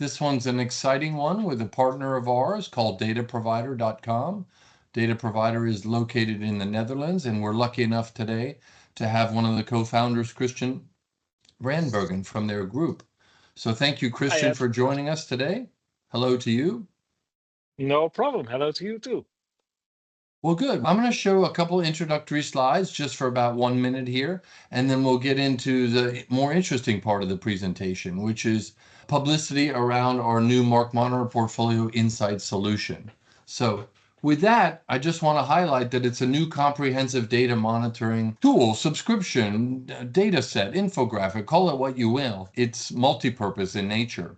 This one's an exciting one with a partner of ours called dataprovider.com. Data Provider is located in the Netherlands, and we're lucky enough today to have one of the co-founders, Christian Brandbergen, from their group. So thank you, Hi, Christian, Ed. for joining us today. Hello to you. No problem. Hello to you too. Well, good. I'm going to show a couple introductory slides just for about 1 minute here, and then we'll get into the more interesting part of the presentation, which is publicity around our new Markmonitor Portfolio Insights solution. So with that, I just want to highlight that it's a new comprehensive data monitoring tool, subscription, data set, infographic, call it what you will. It's multi-purpose in nature.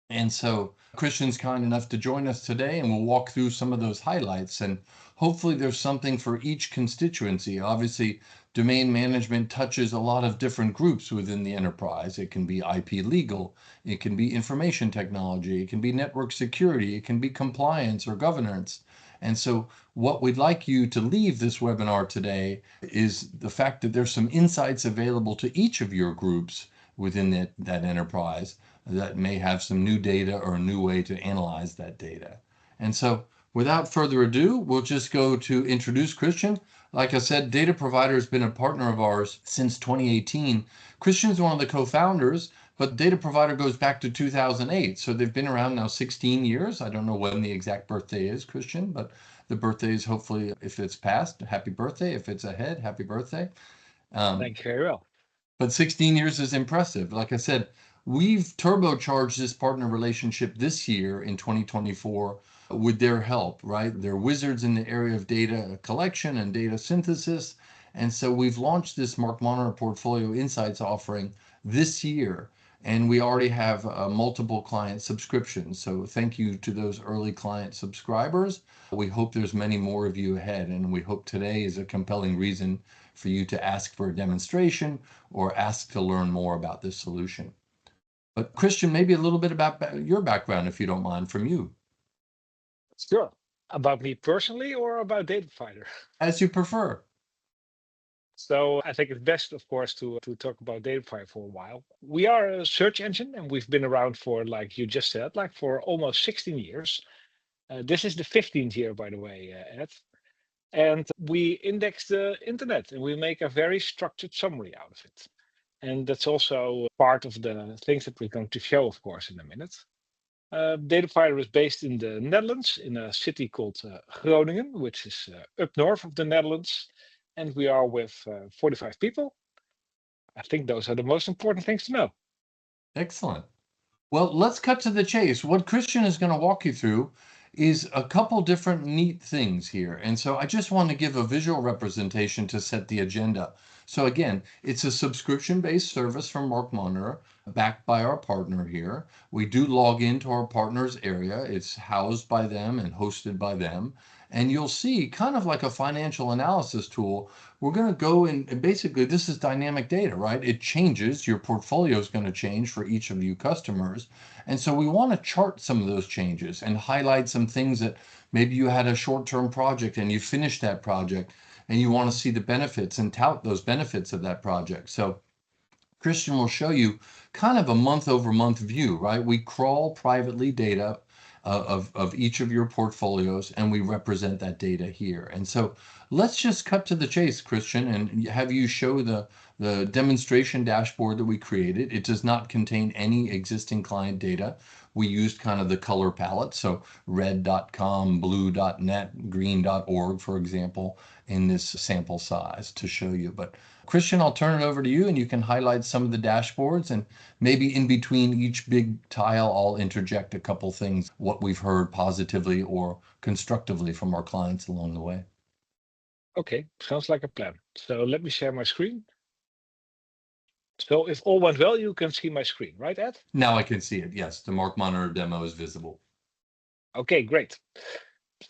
And so Christian's kind enough to join us today, and we'll walk through some of those highlights. And hopefully there's something for each constituency. Obviously, domain management touches a lot of different groups within the enterprise. It can be IP legal, it can be information technology, it can be network security, it can be compliance or governance. And so what we'd like you to leave this webinar today is the fact that there's some insights available to each of your groups within that enterprise that may have some new data or a new way to analyze that data. And so without further ado, we'll just go to introduce Christian. Like I said, Data Provider has been a partner of ours since 2018. Christian's one of the co-founders, but Data Provider goes back to 2008. So they've been around now 16 years. I don't know when the exact birthday is, Christian, but the birthday is hopefully, if it's past, happy birthday. If it's ahead, happy birthday. Thank you very well. But 16 years is impressive. Like I said, we've turbocharged this partner relationship this year in 2024 with their help, right? They're wizards in the area of data collection and data synthesis. And so we've launched this Markmonitor Portfolio Insights offering this year. And we already have multiple client subscriptions. So thank you to those early client subscribers. We hope there's many more of you ahead. And we hope today is a compelling reason for you to ask for a demonstration or ask to learn more about this solution. But Christian, maybe a little bit about your background, if you don't mind, from you. Sure. About me personally or about Data Provider? As you prefer. So I think it's best, of course, to talk about Data Provider for a while. We are a search engine and we've been around for, like you just said, like for almost 16 years. This is the 15th year, by the way, Ed. And we index the internet and we make a very structured summary out of it. And that's also part of the things that we're going to show, of course, in a minute. Data Provider is based in the Netherlands, in a city called Groningen, which is up north of the Netherlands. And we are with 45 people. I think those are the most important things to know. Excellent. Well, let's cut to the chase. What Christian is going to walk you through is a couple different neat things here. And so I just want to give a visual representation to set the agenda. So again, it's a subscription-based service from Markmonitor, backed by our partner here. We do log into our partner's area. It's housed by them and hosted by them. And you'll see, kind of like a financial analysis tool, we're going to go in, and basically this is dynamic data, right? It changes. Your portfolio is going to change for each of you customers. And so we want to chart some of those changes and highlight some things that maybe you had a short-term project and you finished that project and you want to see the benefits and tout those benefits of that project. So Christian will show you kind of a month-over-month view, right? We crawl privately data of each of your portfolios, and we represent that data here. And so let's just cut to the chase, Christian, and have you show the demonstration dashboard that we created. It does not contain any existing client data. We used kind of the color palette, so red.com, blue.net, green.org, for example, in this sample size to show you. But Christian, I'll turn it over to you and you can highlight some of the dashboards, and maybe in between each big tile, I'll interject a couple things, what we've heard positively or constructively from our clients along the way. Okay, sounds like a plan. So let me share my screen. So if all went well, you can see my screen, right, Ed? Now I can see it. Yes, the Markmonitor demo is visible. Okay, great.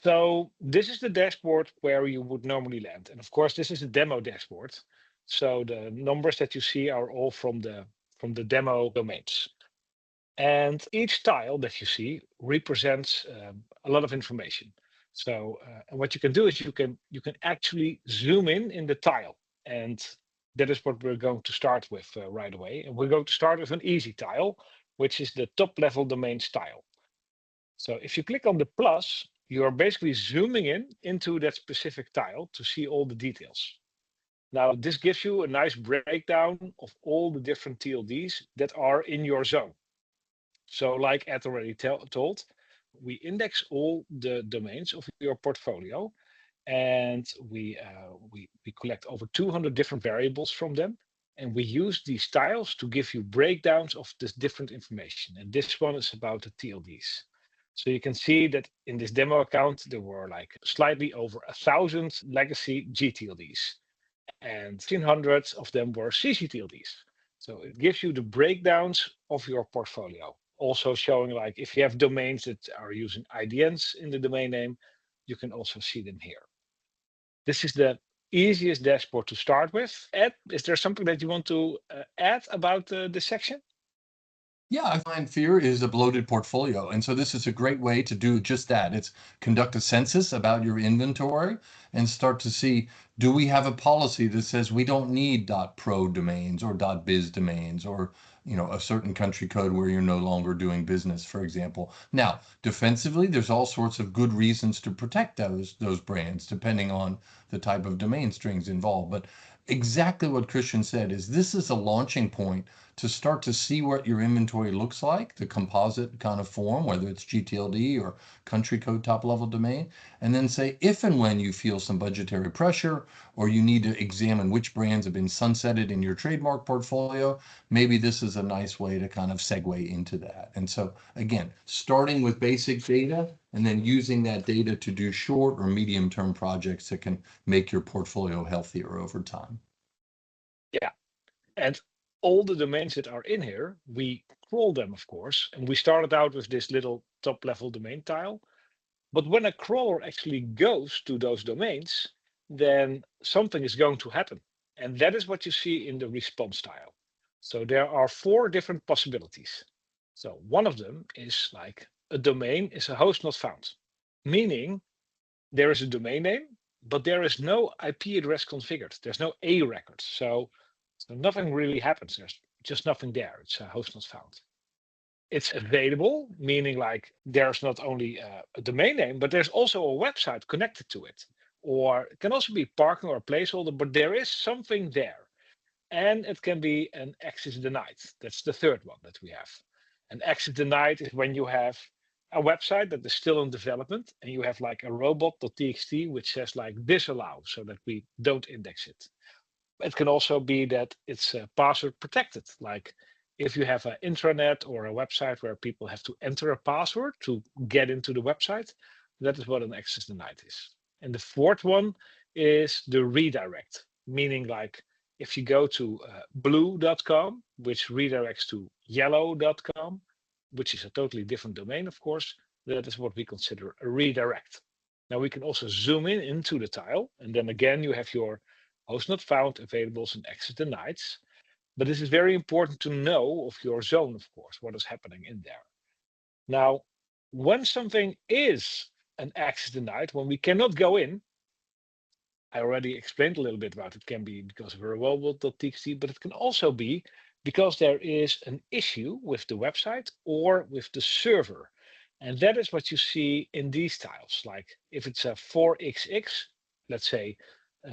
So this is the dashboard where you would normally land. And of course, this is a demo dashboard. So the numbers that you see are all from the demo domains. And each tile that you see represents a lot of information. So and what you can do is you can actually zoom in the tile. And that is what we're going to start with right away. And we're going to start with an easy tile, which is the top level domain style. So if you click on the plus, you're basically zooming in into that specific tile to see all the details. Now, this gives you a nice breakdown of all the different TLDs that are in your zone. So like Ed already told, we index all the domains of your portfolio, and we collect over 200 different variables from them, and we use these tiles to give you breakdowns of this different information. And this one is about the TLDs. So you can see that in this demo account, there were like slightly over 1,000 legacy GTLDs, and 1,500 of them were CCTLDs. So it gives you the breakdowns of your portfolio. Also showing like if you have domains that are using IDNs in the domain name, you can also see them here. This is the easiest dashboard to start with. Ed, is there something that you want to add about this section? Yeah, I find fear is a bloated portfolio. And so this is a great way to do just that. It's conduct a census about your inventory and start to see, do we have a policy that says we don't need .pro domains or .biz domains or, a certain country code where you're no longer doing business, for example. Now, defensively, there's all sorts of good reasons to protect those brands depending on the type of domain strings involved. But exactly what Christian said is this is a launching point to start to see what your inventory looks like, the composite kind of form, whether it's GTLD or country code top level domain, and then say if and when you feel some budgetary pressure or you need to examine which brands have been sunsetted in your trademark portfolio, maybe this is a nice way to kind of segue into that. And so again, starting with basic data and then using that data to do short or medium term projects that can make your portfolio healthier over time. Yeah. And all the domains that are in here, we crawl them, of course. And we started out with this little top level domain tile. But when a crawler actually goes to those domains, then something is going to happen. And that is what you see in the response tile. So there are 4 different possibilities. So one of them is like a domain is a host not found, meaning there is a domain name, but there is no IP address configured. There's no A record. So nothing really happens. There's just nothing there. It's a host not found. It's available, meaning like there's not only a domain name, but there's also a website connected to it. Or it can also be parking or a placeholder, but there is something there. And it can be an access denied. That's the third one that we have. An access denied is when you have a website that is still in development and you have like a robot.txt which says like disallow so that we don't index it. It can also be that it's password protected. Like if you have an intranet or a website where people have to enter a password to get into the website, that is what an access denied is. And the fourth one is the redirect, meaning like if you go to blue.com, which redirects to yellow.com, which is a totally different domain, of course, that is what we consider a redirect. Now we can also zoom in into the tile, and then again you have your host not found, availables, and access denied. But this is very important to know of your zone, of course, what is happening in there. Now, when something is an access denied, when we cannot go in, I already explained a little bit about it. It can be because of a robot.txt, but it can also be because there is an issue with the website or with the server. And that is what you see in these tiles. Like if it's a 4XX, let's say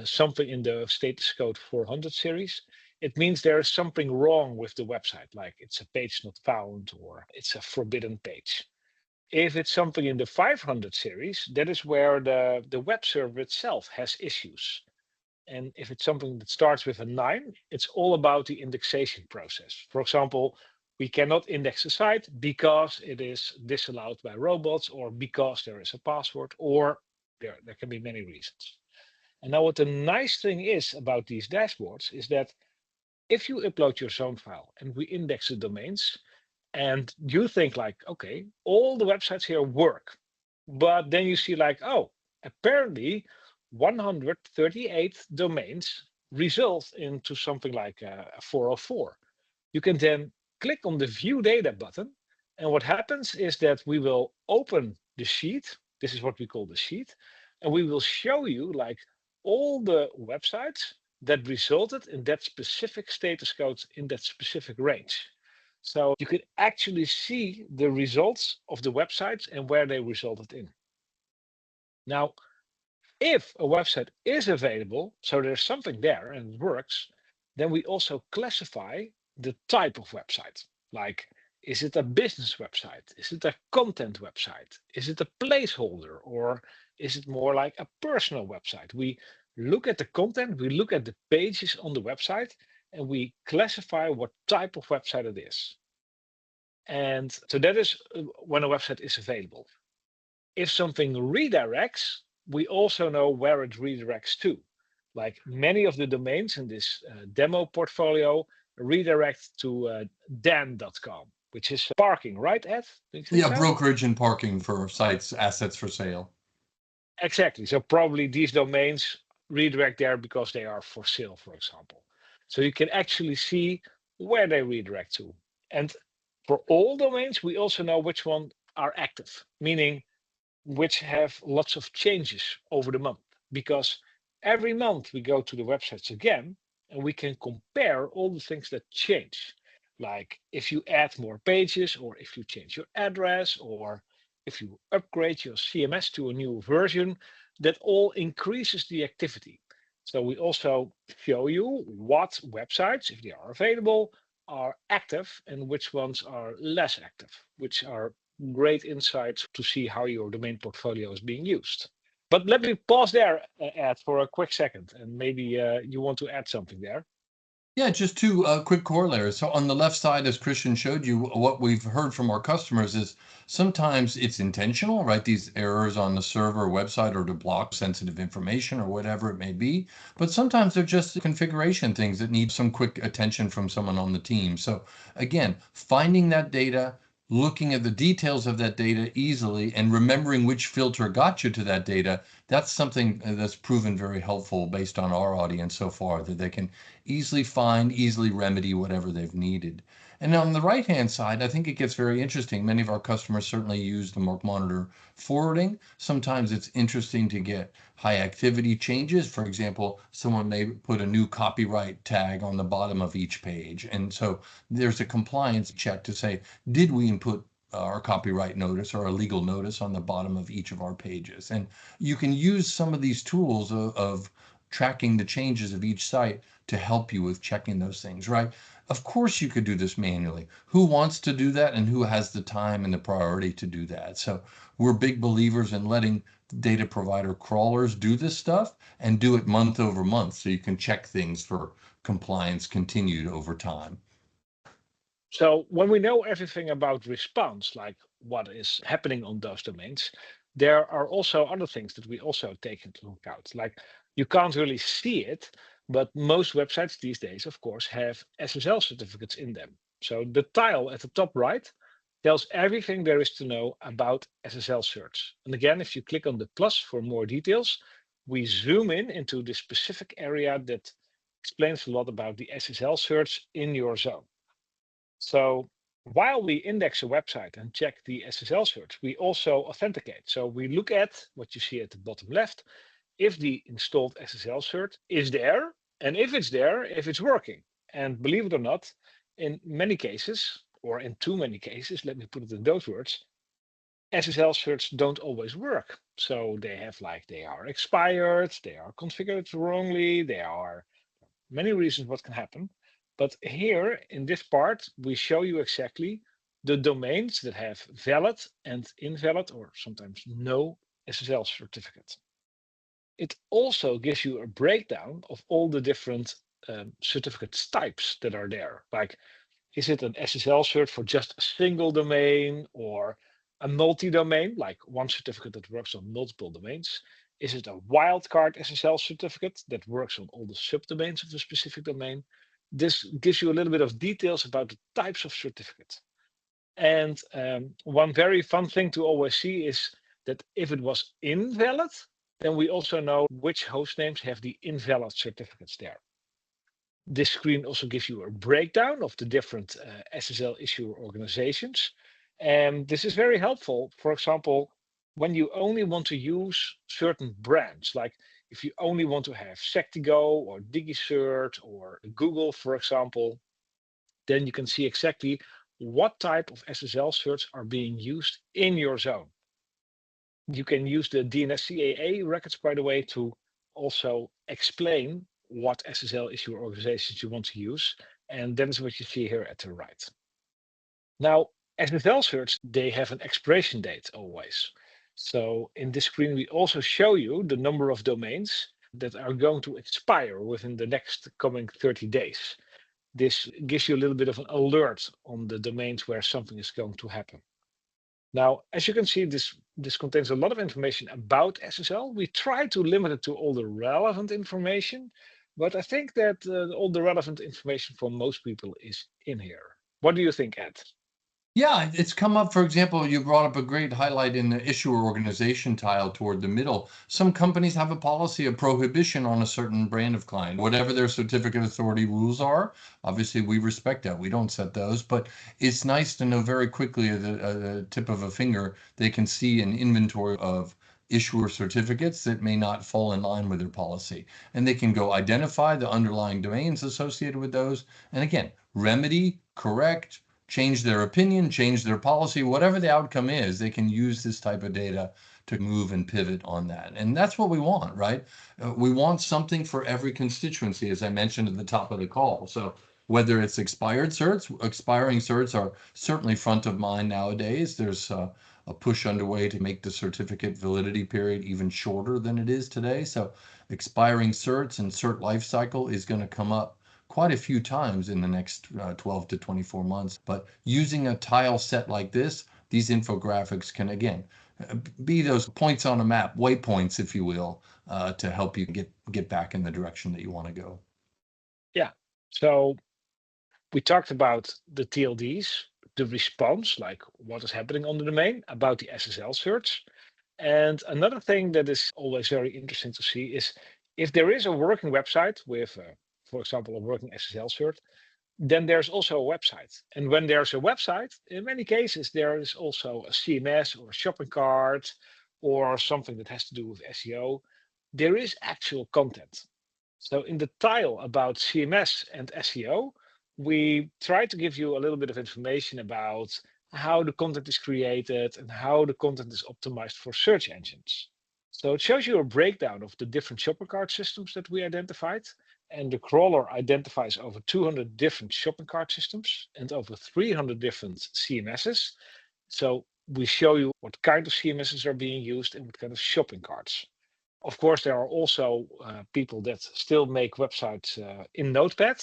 something in the status code 400 series, it means there is something wrong with the website, like it's a page not found or it's a forbidden page. If it's something in the 500 series, that is where the web server itself has issues. And if it's something that starts with a 9, it's all about the indexation process. For example, we cannot index a site because it is disallowed by robots or because there is a password or there can be many reasons. And now what the nice thing is about these dashboards is that if you upload your zone file and we index the domains, and you think like, okay, all the websites here work, but then you see like, oh, apparently 138 domains result into something like a 404. You can then click on the view data button, and what happens is that we will open the sheet. This is what we call the sheet, and we will show you like all the websites that resulted in that specific status code in that specific range. So you can actually see the results of the websites and where they resulted in. Now, if a website is available, so there's something there and it works, then we also classify the type of website. Like, is it a business website? Is it a content website? Is it a placeholder? Or is it more like a personal website? We look at the content, we look at the pages on the website, and we classify what type of website it is. And so that is when a website is available. If something redirects, we also know where it redirects to. Like many of the domains in this demo portfolio redirect to dan.com, which is parking, right, Ed? Do you think Yeah, so? brokerage and parking for sites, assets for sale. Exactly. So probably these domains redirect there because they are for sale, for example. So you can actually see where they redirect to. And for all domains, we also know which ones are active, meaning which have lots of changes over the month, because every month we go to the websites again and we can compare all the things that change. Like if you add more pages, or if you change your address, or if you upgrade your CMS to a new version, that all increases the activity. So we also show you what websites, if they are available, are active and which ones are less active, which are great insights to see how your domain portfolio is being used. But let me pause there, Ed, for a quick second, and maybe you want to add something there. Yeah, just two quick corollaries. So on the left side, as Christian showed you, what we've heard from our customers is sometimes it's intentional, right? These errors on the server or website, or to block sensitive information or whatever it may be. But sometimes they're just configuration things that need some quick attention from someone on the team. So again, finding that data, looking at the details of that data easily, and remembering which filter got you to that data, that's something that's proven very helpful based on our audience so far, that they can easily find, easily remedy whatever they've needed. And on the right-hand side, I think it gets very interesting. Many of our customers certainly use the Markmonitor forwarding. Sometimes it's interesting to get high activity changes. For example, someone may put a new copyright tag on the bottom of each page. And so there's a compliance check to say, did we input our copyright notice or a legal notice on the bottom of each of our pages? And you can use some of these tools of tracking the changes of each site to help you with checking those things, right? Of course, you could do this manually. Who wants to do that, and who has the time and the priority to do that? So we're big believers in letting data provider crawlers do this stuff and do it month over month, so you can check things for compliance continued over time. So when we know everything about response, like what is happening on those domains, there are also other things that we also take into account. Like you can't really see it, but most websites these days, of course, have SSL certificates in them. So the tile at the top right tells everything there is to know about SSL certs. And again, if you click on the plus for more details, we zoom in into the specific area that explains a lot about the SSL certs in your zone. So while we index a website and check the SSL search, we also authenticate. So we look at what you see at the bottom left, if the installed SSL cert is there, and if it's there, if it's working. And believe it or not, in many cases, or in too many cases, let me put it in those words, SSL certs don't always work. So they are expired, they are configured wrongly, they are many reasons what can happen. But here in this part, we show you exactly the domains that have valid and invalid, or sometimes no SSL certificate. It also gives you a breakdown of all the different certificate types that are there. Like, is it an SSL cert for just a single domain, or a multi-domain, like one certificate that works on multiple domains? Is it a wildcard SSL certificate that works on all the subdomains of a specific domain? This gives you a little bit of details about the types of certificates. And one very fun thing to always see is that if it was invalid, then we also know which host names have the invalid certificates there. This screen also gives you a breakdown of the different SSL issuer organizations. And this is very helpful, for example, when you only want to use certain brands, like if you only want to have Sectigo or DigiCert or Google, for example, then you can see exactly what type of SSL certs are being used in your zone. You can use the DNS records, by the way, to also explain what SSL is your organizations you want to use. And that is what you see here at the right. Now, SSL certs, they have an expiration date always. So in this screen, we also show you the number of domains that are going to expire within the next coming 30 days. This gives you a little bit of an alert on the domains where something is going to happen. Now, as you can see, this contains a lot of information about SSL. We try to limit it to all the relevant information, but I think that all the relevant information for most people is in here. What do you think, Ed? Yeah, it's come up, for example, you brought up a great highlight in the issuer organization tile toward the middle. Some companies have a policy of prohibition on a certain brand of client, whatever their certificate authority rules are. Obviously, we respect that. We don't set those, but it's nice to know very quickly at the tip of a finger, they can see an inventory of issuer certificates that may not fall in line with their policy. And they can go identify the underlying domains associated with those. And again, remedy, correct, change their opinion, change their policy, whatever the outcome is, they can use this type of data to move and pivot on that. And that's what we want, right? We want something for every constituency, as I mentioned at the top of the call. So whether it's expiring certs are certainly front of mind nowadays. There's a push underway to make the certificate validity period even shorter than it is today. So expiring certs and cert life cycle is going to come up quite a few times in the next 12 to 24 months. But using a tile set like this, these infographics can, again, be those points on a map, waypoints, if you will, to help you get back in the direction that you want to go. Yeah. So we talked about the TLDs, the response, like what is happening on the domain, about the SSL certs. And another thing that is always very interesting to see is if there is a working website with, for example, a working SSL cert, then there's also a website. And when there's a website, in many cases, there is also a CMS or a shopping cart or something that has to do with SEO. There is actual content. So in the tile about CMS and SEO, we try to give you a little bit of information about how the content is created and how the content is optimized for search engines. So it shows you a breakdown of the different shopping cart systems that we identified. And the crawler identifies over 200 different shopping cart systems and over 300 different CMSs. So we show you what kind of CMSs are being used and what kind of shopping carts. Of course, there are also people that still make websites in Notepad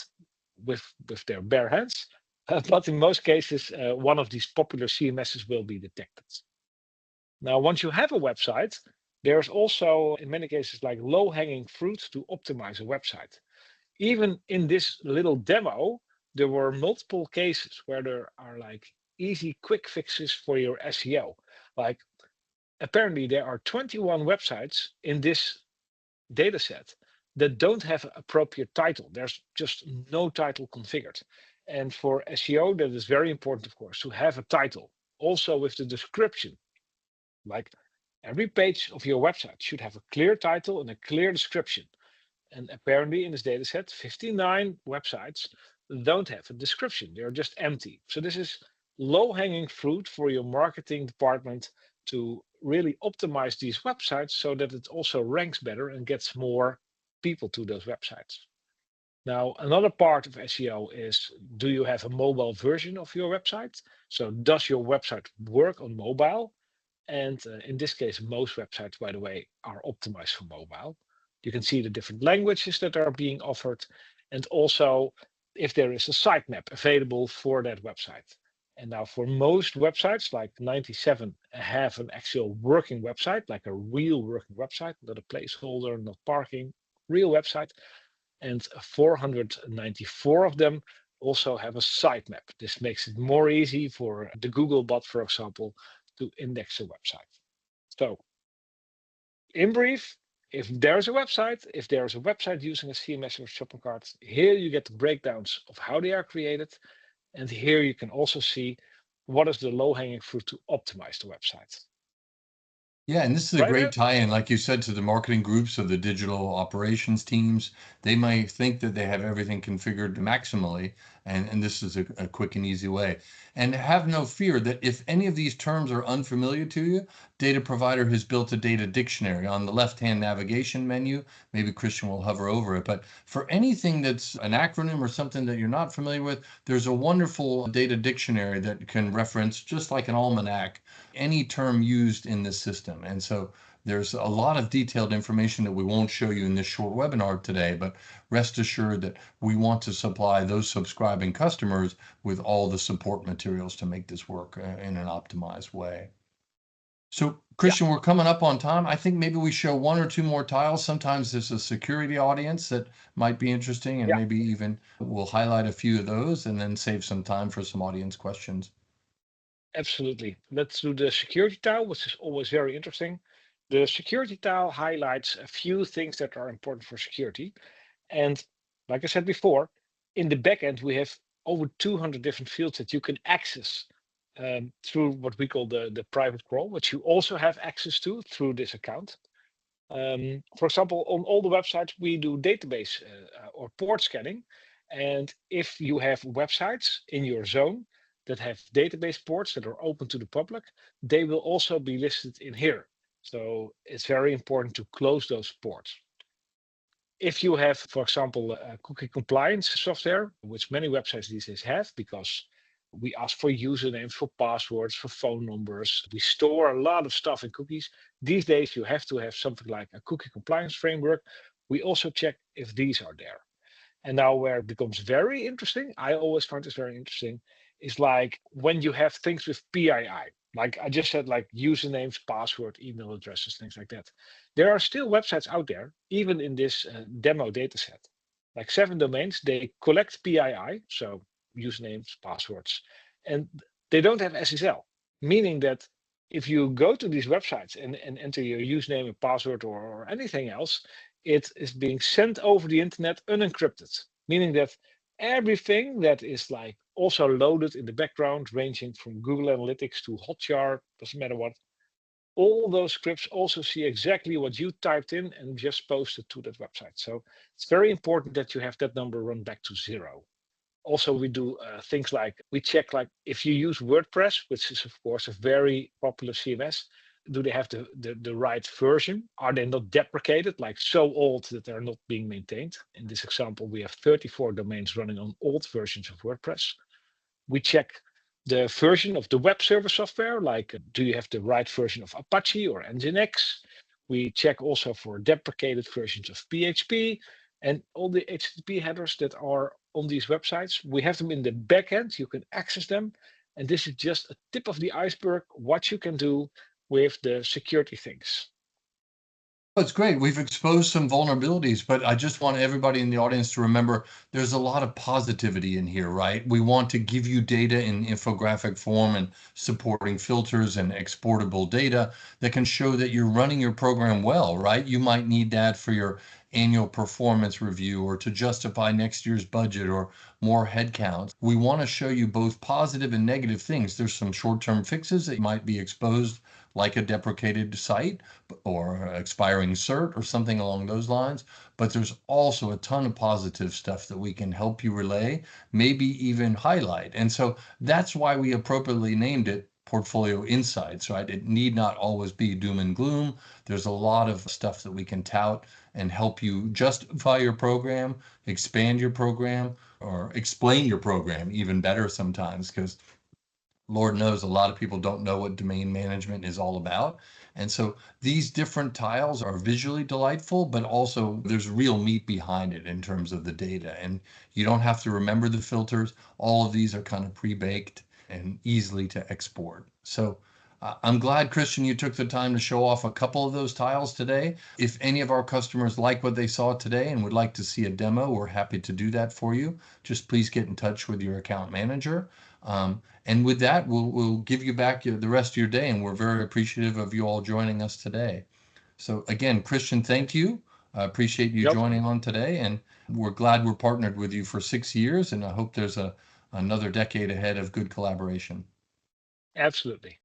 with their bare hands. But in most cases, one of these popular CMSs will be detected. Now, once you have a website, there's also, in many cases, like low-hanging fruit to optimize a website. Even in this little demo, there were multiple cases where there are like easy, quick fixes for your SEO. Like apparently there are 21 websites in this data set that don't have an appropriate title. There's just no title configured. And for SEO, that is very important, of course, to have a title, also with the description. Like every page of your website should have a clear title and a clear description. And apparently in this data set, 59 websites don't have a description. They're just empty. So this is low-hanging fruit for your marketing department to really optimize these websites so that it also ranks better and gets more people to those websites. Now, another part of SEO is, do you have a mobile version of your website? So does your website work on mobile? And in this case, most websites, by the way, are optimized for mobile. You can see the different languages that are being offered, and also if there is a sitemap available for that website. And now for most websites, like 97 have an actual working website, like a real working website, not a placeholder, not parking, real website. And 494 of them also have a sitemap. This makes it more easy for the Google bot, for example, to index a website. So in brief, if there's a website using a CMS or shopping cart, here you get the breakdowns of how they are created. And here you can also see what is the low-hanging fruit to optimize the website. Yeah, and this is a Right, great Ed? tie-in, like you said, to the marketing groups of the digital operations teams. They might think that they have everything configured maximally, And this is a quick and easy way. And have no fear that if any of these terms are unfamiliar to you, Data Provider has built a data dictionary on the left-hand navigation menu. Maybe Christian will hover over it, but for anything that's an acronym or something that you're not familiar with, there's a wonderful data dictionary that can reference, just like an almanac, any term used in this system. And so there's a lot of detailed information that we won't show you in this short webinar today, but rest assured that we want to supply those subscribing customers with all the support materials to make this work in an optimized way. So Yeah, Christian, we're coming up on time. I think maybe we show one or two more tiles. Sometimes there's a security audience that might be interesting, and yeah, maybe even we'll highlight a few of those and then save some time for some audience questions. absolutely. Let's do the security tile, which is always very interesting. The security tile highlights a few things that are important for security. And like I said before, in the backend, we have over 200 different fields that you can access through what we call the private crawl, which you also have access to through this account. For example, on all the websites, we do database or port scanning. And if you have websites in your zone that have database ports that are open to the public, they will also be listed in here. So it's very important to close those ports. If you have, for example, cookie compliance software, which many websites these days have, because we ask for usernames, for passwords, for phone numbers. We store a lot of stuff in cookies. These days, you have to have something like a cookie compliance framework. We also check if these are there. And now where it becomes very interesting, I always find this very interesting, is like when you have things with PII, like I just said, like usernames, password, email addresses, things like that. There are still websites out there, even in this demo data set, like 7 domains, they collect PII, so usernames, passwords, and they don't have SSL, meaning that if you go to these websites and enter your username and password or anything else, it is being sent over the internet unencrypted, meaning that everything that is like also loaded in the background, ranging from Google Analytics to Hotjar, doesn't matter what, all those scripts also see exactly what you typed in and just posted to that website. So it's very important that you have that number run back to 0. Also, we do things like we check like if you use WordPress, which is of course a very popular CMS, do they have the right version? Are they not deprecated, like so old that they're not being maintained? In this example, we have 34 domains running on old versions of WordPress. We check the version of the web server software, like do you have the right version of Apache or Nginx? We check also for deprecated versions of PHP and all the HTTP headers that are on these websites. We have them in the backend. You can access them. And this is just a tip of the iceberg, what you can do with the security things. Oh, it's great. We've exposed some vulnerabilities, but I just want everybody in the audience to remember there's a lot of positivity in here, right? We want to give you data in infographic form and supporting filters and exportable data that can show that you're running your program well, right? You might need that for your annual performance review or to justify next year's budget or more headcount. We want to show you both positive and negative things. There's some short-term fixes that might be exposed, like a deprecated site or expiring cert or something along those lines. But there's also a ton of positive stuff that we can help you relay, maybe even highlight. And so that's why we appropriately named it Portfolio Insights, right? It need not always be doom and gloom. There's a lot of stuff that we can tout and help you justify your program, expand your program, or explain your program even better sometimes, because Lord knows a lot of people don't know what domain management is all about. And so these different tiles are visually delightful, but also there's real meat behind it in terms of the data. And you don't have to remember the filters. All of these are kind of pre-baked and easily to export. So I'm glad, Christian, you took the time to show off a couple of those tiles today. If any of our customers like what they saw today and would like to see a demo, we're happy to do that for you. Just please get in touch with your account manager. And with that, we'll give you back the rest of your day, and we're very appreciative of you all joining us today. So again, Christian, thank you. I appreciate you Yep, joining on today, and we're glad we're partnered with you for 6 years, and I hope there's another decade ahead of good collaboration. absolutely.